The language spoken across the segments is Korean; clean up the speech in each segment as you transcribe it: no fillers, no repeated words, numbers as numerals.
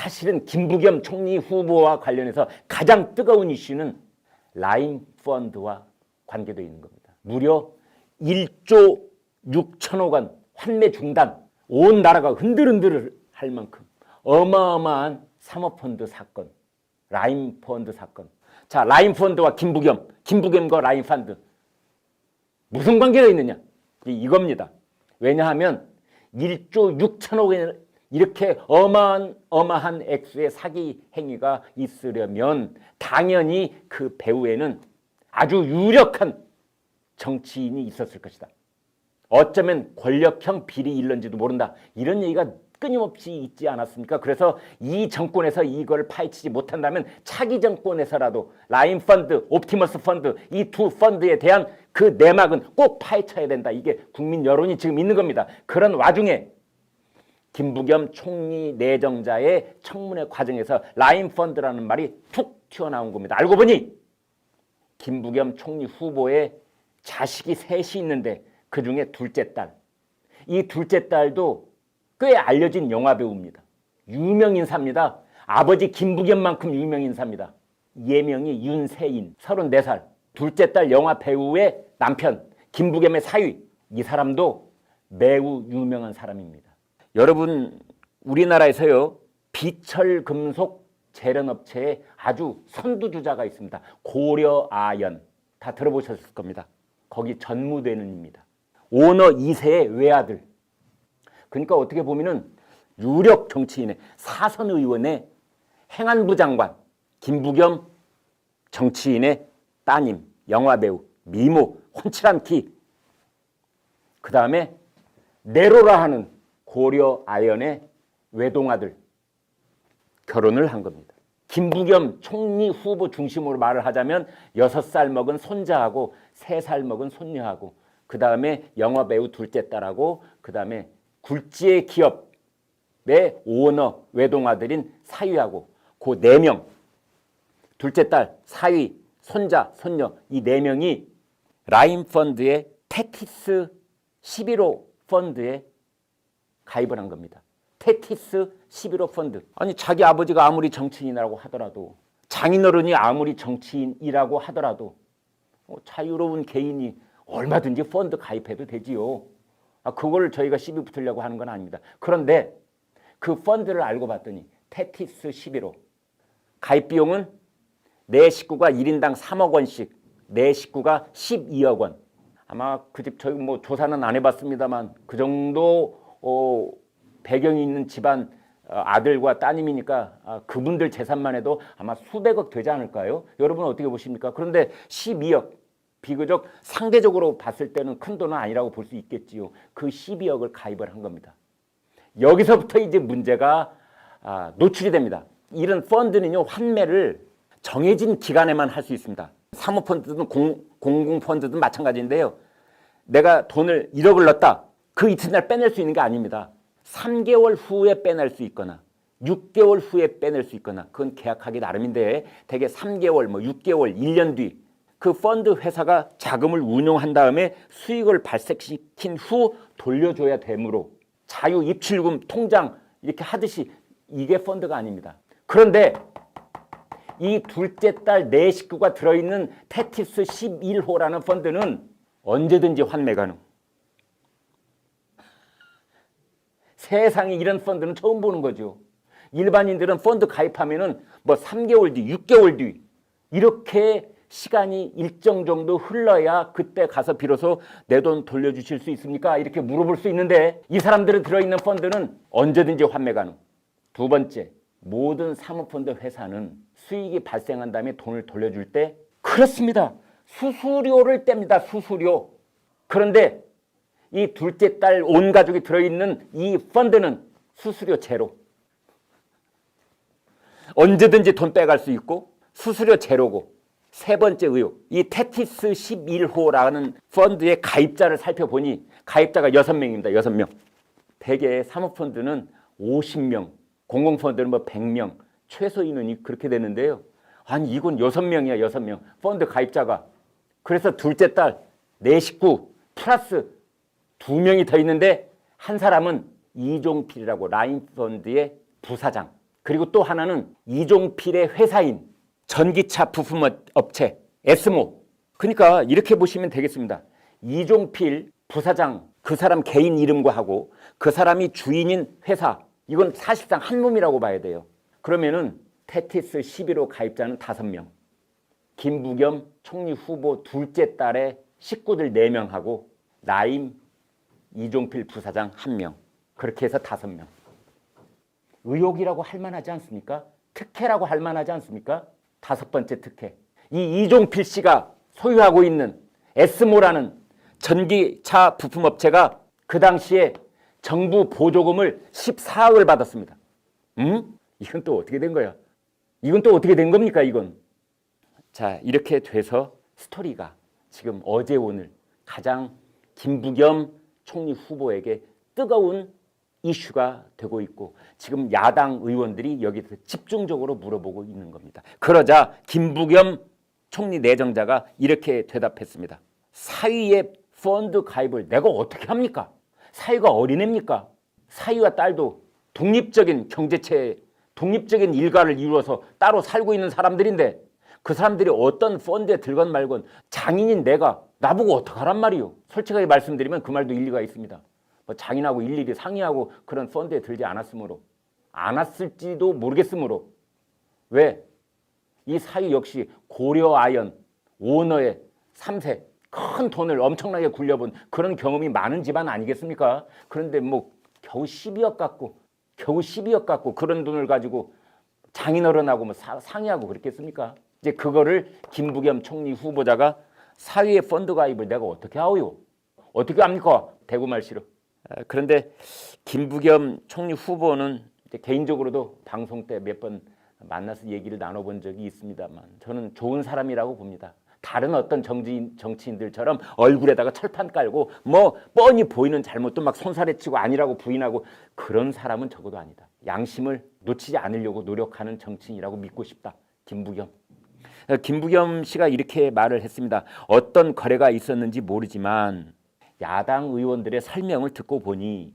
사실은 김부겸 총리 후보와 관련해서 가장 뜨거운 이슈는 라임 펀드와 관계되어 있는 겁니다. 무려 1조 6천억 원 환매 중단, 온 나라가 흔들흔들 할 만큼 어마어마한 사모펀드 사건, 라임 펀드 사건. 자, 라임 펀드와 김부겸과 라임 펀드 무슨 관계가 있느냐? 이겁니다. 왜냐하면 1조 6천억 원 이렇게 어마어마한 액수의 사기 행위가 있으려면 당연히 그 배후에는 아주 유력한 정치인이 있었을 것이다. 어쩌면 권력형 비리 일런지도 모른다. 이런 얘기가 끊임없이 있지 않았습니까? 그래서 이 정권에서 이걸 파헤치지 못한다면 차기 정권에서라도 라임 펀드, 옵티머스 펀드 이 두 펀드에 대한 그 내막은 꼭 파헤쳐야 된다. 이게 국민 여론이 지금 있는 겁니다. 그런 와중에 김부겸 총리 내정자의 청문회 과정에서 라임 펀드라는 말이 툭 튀어나온 겁니다. 알고 보니 김부겸 총리 후보의 자식이 셋이 있는데 그중에 둘째 딸. 이 둘째 딸도 꽤 알려진 영화배우입니다. 유명인사입니다. 아버지 김부겸만큼 유명인사입니다. 예명이 윤세인, 34살. 둘째 딸 영화배우의 남편, 김부겸의 사위. 이 사람도 매우 유명한 사람입니다. 여러분, 우리나라에서요, 비철금속 재련업체에 아주 선두주자가 있습니다. 고려아연. 다 들어보셨을 겁니다. 거기 전무대는입니다. 오너 2세의 외아들. 그러니까 어떻게 보면은 유력 정치인의 사선 의원의 행안부 장관, 김부겸 정치인의 따님, 영화배우, 미모, 훤칠한 키. 그 다음에 네로라 하는 고려아연의 외동아들. 결혼을 한 겁니다. 김부겸 총리 후보 중심으로 말을 하자면 6살 먹은 손자하고 3살 먹은 손녀하고 그 다음에 영화배우 둘째 딸하고 그 다음에 굴지의 기업의 오너 외동아들인 사위하고 그 4명 둘째 딸, 사위, 손자, 손녀 이 4명이 라임 펀드의 테티스 11호 펀드에 가입을 한 겁니다. 테티스 11호 펀드. 아니 자기 아버지가 아무리 정치인이라고 하더라도 장인어른이 아무리 정치인이라고 하더라도 자유로운 개인이 얼마든지 펀드 가입해도 되지요. 그걸 저희가 시비 붙으려고 하는 건 아닙니다. 그런데 그 펀드를 알고 봤더니 테티스 11호 가입 비용은 내 식구가 1인당 3억 원씩 내 식구가 12억 원. 아마 그 집 저희 뭐 조사는 안 해봤습니다만 그 정도 배경이 있는 집안 아들과 따님이니까 그분들 재산만 해도 아마 수백억 되지 않을까요? 여러분 어떻게 보십니까? 그런데 12억 비교적 상대적으로 봤을 때는 큰 돈은 아니라고 볼 수 있겠지요. 그 12억을 가입을 한 겁니다. 여기서부터 이제 문제가 노출이 됩니다. 이런 펀드는요, 환매를 정해진 기간에만 할 수 있습니다. 사모펀드든 공공펀드든 마찬가지인데요. 내가 돈을 1억을 넣었다. 그 이튿날 빼낼 수 있는 게 아닙니다. 3개월 후에 빼낼 수 있거나 6개월 후에 빼낼 수 있거나 그건 계약하기 나름인데 대개 3개월, 6개월, 1년 뒤 그 펀드 회사가 자금을 운용한 다음에 수익을 발생시킨 후 돌려줘야 되므로 자유 입출금 통장 이렇게 하듯이 이게 펀드가 아닙니다. 그런데 이 둘째 딸 4식구가 들어있는 테티스 11호라는 펀드는 언제든지 환매 가능. 세상에 이런 펀드는 처음 보는 거죠. 일반인들은 펀드 가입하면은 3개월 뒤, 6개월 뒤 이렇게 시간이 일정 정도 흘러야 그때 가서 비로소 내 돈 돌려주실 수 있습니까? 이렇게 물어볼 수 있는데 이 사람들이 들어있는 펀드는 언제든지 환매 가능. 두 번째, 모든 사모펀드 회사는 수익이 발생한 다음에 돈을 돌려줄 때 그렇습니다. 수수료를 뗍니다. 수수료. 그런데 이 둘째 딸 온 가족이 들어있는 이 펀드는 수수료 제로. 언제든지 돈 빼갈 수 있고 수수료 제로고. 세 번째 의혹. 이 테티스 11호라는 펀드의 가입자를 살펴보니 가입자가 6명입니다. 6명. 대개 사모펀드는 50명, 공공펀드는 100명, 최소 인원이 그렇게 되는데요. 아니 이건 6명이야. 6명. 펀드 가입자가. 그래서 둘째 딸 4식구 플러스 2명이 더 있는데 한 사람은 이종필이라고 라임 펀드의 부사장. 그리고 또 하나는 이종필의 회사인 전기차 부품업체 에스모. 그러니까 이렇게 보시면 되겠습니다. 이종필 부사장 그 사람 개인 이름과 하고 그 사람이 주인인 회사, 이건 사실상 한 몸이라고 봐야 돼요. 그러면은 테티스 11호 가입자는 5명, 김부겸 총리 후보 둘째 딸의 식구들 4명하고 라임 이종필 부사장 1명, 그렇게 해서 5명. 의혹이라고 할 만하지 않습니까? 특혜라고 할 만하지 않습니까? 5번째 특혜. 이 이종필 씨가 소유하고 있는 에스모라는 전기차 부품업체가 그 당시에 정부 보조금을 14억을 받았습니다. 이건 또 어떻게 된 거야? 이건 또 어떻게 된 겁니까, 이건? 자, 이렇게 돼서 스토리가 지금 어제 오늘 가장 김부겸 총리 후보에게 뜨거운 이슈가 되고 있고 지금 야당 의원들이 여기서 집중적으로 물어보고 있는 겁니다. 그러자 김부겸 총리 내정자가 이렇게 대답했습니다. 사위의 펀드 가입을 내가 어떻게 합니까? 사위가 어린애입니까? 사위와 딸도 독립적인 경제체, 독립적인 일가를 이루어서 따로 살고 있는 사람들인데 그 사람들이 어떤 펀드에 들건 말건 장인인 내가 나보고 어떡하란 말이요. 솔직하게 말씀드리면 그 말도 일리가 있습니다. 뭐 장인하고 일일이 상의하고 그런 펀드에 들지 않았을지도 모르겠으므로 왜? 이 사위 역시 고려아연 오너의 3세 큰 돈을 엄청나게 굴려본 그런 경험이 많은 집안 아니겠습니까? 그런데 뭐 겨우 12억 갖고 그런 돈을 가지고 장인어른하고 뭐 상의하고 그랬겠습니까? 이제 그거를 김부겸 총리 후보자가 사위의 펀드 가입을 내가 어떻게 하오요? 어떻게 합니까? 대구 말씨로. 그런데 김부겸 총리 후보는 이제 개인적으로도 방송 때 몇 번 만나서 얘기를 나눠본 적이 있습니다만 저는 좋은 사람이라고 봅니다. 다른 어떤 정치인들처럼 얼굴에다가 철판 깔고 뭐 뻔히 보이는 잘못도 막 손사래치고 아니라고 부인하고 그런 사람은 적어도 아니다. 양심을 놓치지 않으려고 노력하는 정치인이라고 믿고 싶다. 김부겸 씨가 이렇게 말을 했습니다. 어떤 거래가 있었는지 모르지만 야당 의원들의 설명을 듣고 보니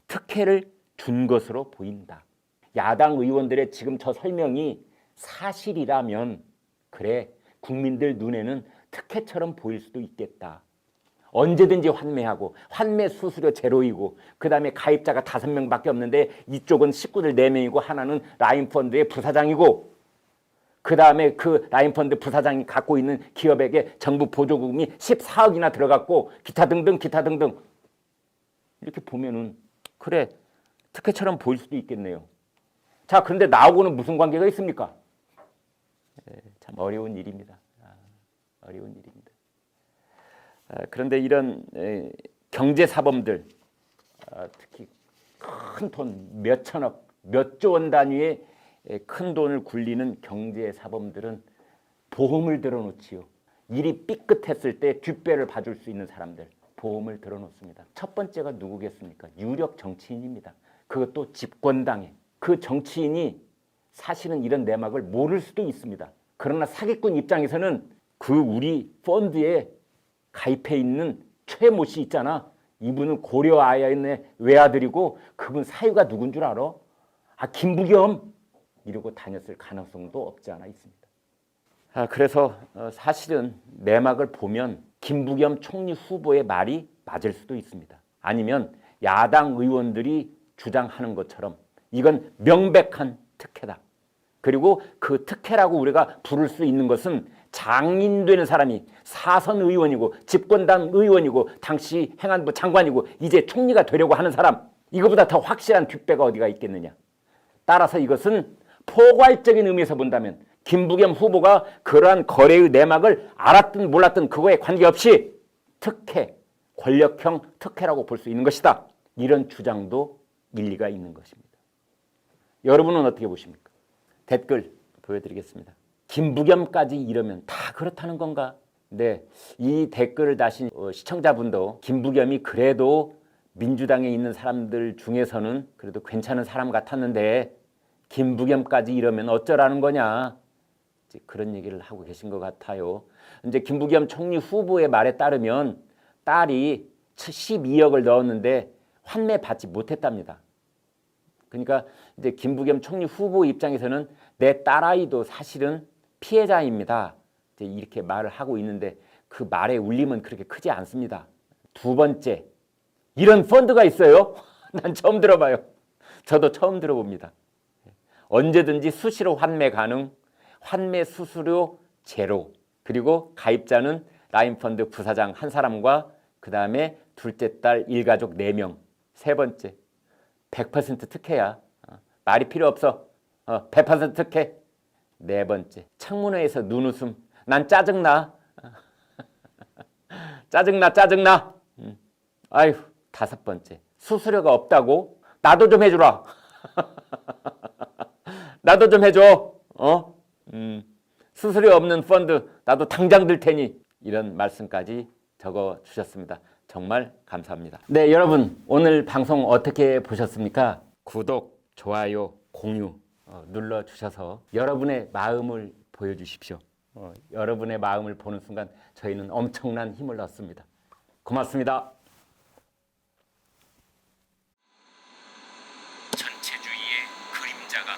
특혜를 준 것으로 보인다. 야당 의원들의 지금 저 설명이 사실이라면 그래 국민들 눈에는 특혜처럼 보일 수도 있겠다. 언제든지 환매하고 환매 수수료 제로이고 그 다음에 가입자가 5명밖에 없는데 이쪽은 식구들 4명이고 하나는 라인펀드의 부사장이고 그 다음에 그 라인펀드 부사장이 갖고 있는 기업에게 정부 보조금이 14억이나 들어갔고 기타 등등 이렇게 보면은 그래 특혜처럼 보일 수도 있겠네요. 자, 그런데 나하고는 무슨 관계가 있습니까? 참 어려운 일입니다. 어려운 일입니다. 그런데 이런 경제사범들 특히 큰 돈 몇 천억, 몇 조 원 단위의 큰 돈을 굴리는 경제사범들은 보험을 들어놓지요. 일이 삐끗했을 때 뒷배를 봐줄 수 있는 사람들 보험을 들어놓습니다. 첫 번째가 누구겠습니까? 유력 정치인입니다. 그것도 집권당에. 그 정치인이 사실은 이런 내막을 모를 수도 있습니다. 그러나 사기꾼 입장에서는 그 우리 펀드에 가입해 있는 최모 씨 있잖아. 이분은 고려아연의 외아들이고 그분 사유가 누군 줄 알아? 김부겸 이러고 다녔을 가능성도 없지 않아 있습니다. 그래서 사실은 내막을 보면 김부겸 총리 후보의 말이 맞을 수도 있습니다. 아니면 야당 의원들이 주장하는 것처럼 이건 명백한 특혜다. 그리고 그 특혜라고 우리가 부를 수 있는 것은 장인되는 사람이 사선 의원이고 집권당 의원이고 당시 행안부 장관이고 이제 총리가 되려고 하는 사람, 이거보다 더 확실한 뒷배가 어디가 있겠느냐. 따라서 이것은 포괄적인 의미에서 본다면 김부겸 후보가 그러한 거래의 내막을 알았든 몰랐든 그거에 관계없이 특혜, 권력형 특혜라고 볼 수 있는 것이다. 이런 주장도 일리가 있는 것입니다. 여러분은 어떻게 보십니까? 댓글 보여드리겠습니다. 김부겸까지 이러면 다 그렇다는 건가? 네, 이 댓글을 다신 시청자분도 김부겸이 그래도 민주당에 있는 사람들 중에서는 그래도 괜찮은 사람 같았는데 김부겸까지 이러면 어쩌라는 거냐? 이제 그런 얘기를 하고 계신 것 같아요. 이제 김부겸 총리 후보의 말에 따르면 딸이 12억을 넣었는데 환매 받지 못했답니다. 그러니까 이제 김부겸 총리 후보 입장에서는 내 딸아이도 사실은 피해자입니다. 이제 이렇게 말을 하고 있는데 그 말의 울림은 그렇게 크지 않습니다. 두 번째, 이런 펀드가 있어요? 난 처음 들어봐요. 저도 처음 들어봅니다. 언제든지 수시로 환매 가능, 환매 수수료 제로, 그리고 가입자는 라인펀드 부사장 한 사람과 그 다음에 둘째 딸 일가족 4명. 세 번째, 100% 특혜야. 말이 필요 없어. 100% 특혜. 네 번째, 청문회에서 눈웃음. 난 짜증나. 짜증나. 아휴, 다섯 번째, 수수료가 없다고? 나도 좀 해주라. 나도 좀 해줘. 수수료 없는 펀드 나도 당장 들 테니. 이런 말씀까지 적어 주셨습니다. 정말 감사합니다. 네, 여러분 오늘 방송 어떻게 보셨습니까? 구독, 좋아요, 공유 눌러주셔서 여러분의 마음을 보여주십시오. 여러분의 마음을 보는 순간 저희는 엄청난 힘을 얻습니다. 고맙습니다. 전체주의의 그림자가